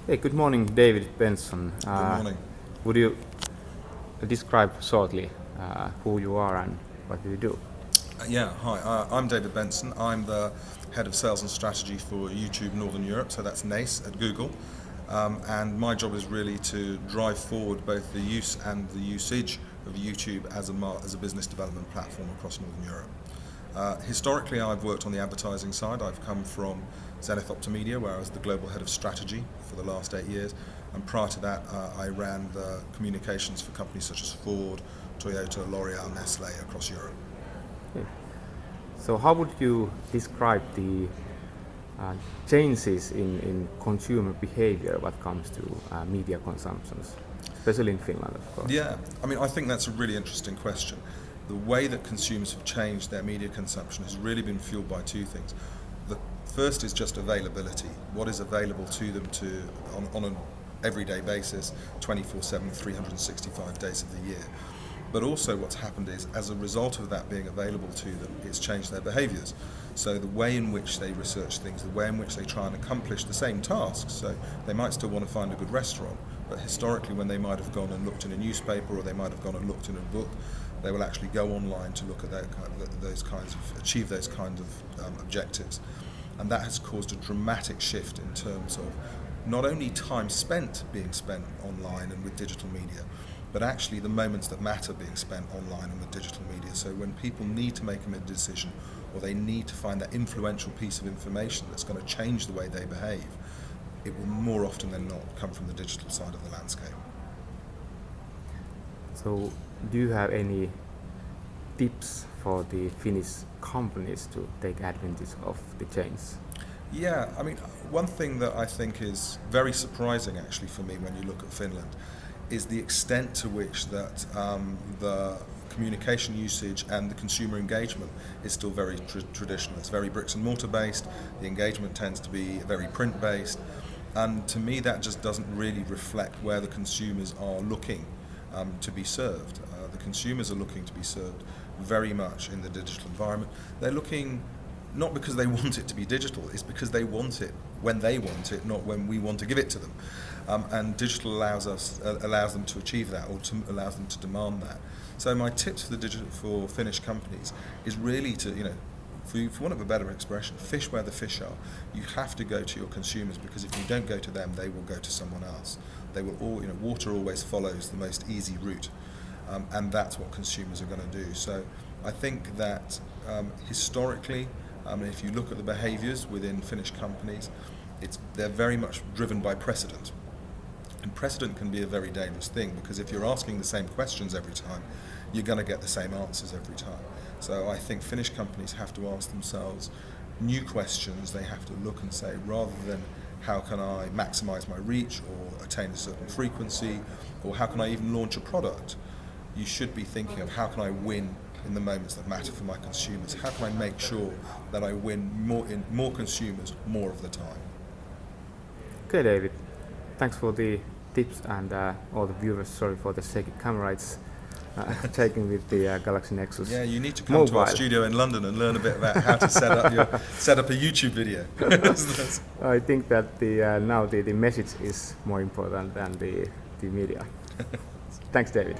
Hey, good morning, David Benson. Good morning. Would you describe shortly who you are and what do you do? Hi. I'm David Benson. I'm the head of sales and strategy for YouTube Northern Europe, so that's NACE at Google. And my job is really to drive forward both the use and the usage of YouTube as a business development platform across Northern Europe. Historically, I've worked on the advertising side. I've come from Zenith Optomedia, where I was the global head of strategy for the last 8 years. And prior to that, I ran the communications for companies such as Ford, Toyota, L'Oreal, Nestle across Europe. Okay. So how would you describe the changes in consumer behavior when it comes to media consumptions, especially in Finland, of course? Yeah, I think that's a really interesting question. The way that consumers have changed their media consumption has really been fueled by two things. The first is just availability. What is available to them on an everyday basis, 24/7, 365 days of the year. But also what's happened is, as a result of that being available to them, it's changed their behaviours. So the way in which they research things, the way in which they try and accomplish the same tasks, so they might still want to find a good restaurant, but historically when they might have gone and looked in a newspaper or they might have gone and looked in a book, they will actually go online to look at achieve those kinds of objectives. And that has caused a dramatic shift in terms of not only time being spent online and with digital media, but actually the moments that matter being spent online and with digital media. So when people need to make a decision or they need to find that influential piece of information that's going to change the way they behave, it will more often than not come from the digital side of the landscape. So do you have any tips for the Finnish companies to take advantage of the change? Yeah, one thing that I think is very surprising actually for me when you look at Finland is the extent to which that the communication usage and the consumer engagement is still very traditional. It's very bricks and mortar based, the engagement tends to be very print based, and to me that just doesn't really reflect where the consumers are looking to be served. The consumers are looking to be served very much in the digital environment. They're looking not because they want it to be digital, it's because they want it when they want it, not when we want to give it to them. And digital allows them to achieve that, or allows them to demand that. So my tips for Finnish companies is really to, for want of a better expression, fish where the fish are. You have to go to your consumers, because if you don't go to them, they will go to someone else. They will all, water always follows the most easy route, and that's what consumers are going to do. So I think that historically, if you look at the behaviours within Finnish companies, they're very much driven by precedent. And precedent can be a very dangerous thing, because if you're asking the same questions every time, you're going to get the same answers every time. So I think Finnish companies have to ask themselves new questions. They have to look and say, rather than how can I maximise my reach or attain a certain frequency, or how can I even launch a product, you should be thinking of how can I win in the moments that matter for my consumers. How can I make sure that I win more consumers more of the time? Okay, David. Thanks for the tips, and all the viewers, sorry for the shaky camera. It's taken with the Galaxy Nexus. Yeah, you need to come to our studio in London and learn a bit about how to set up a YouTube video. I think that now the message is more important than the media. Thanks, David.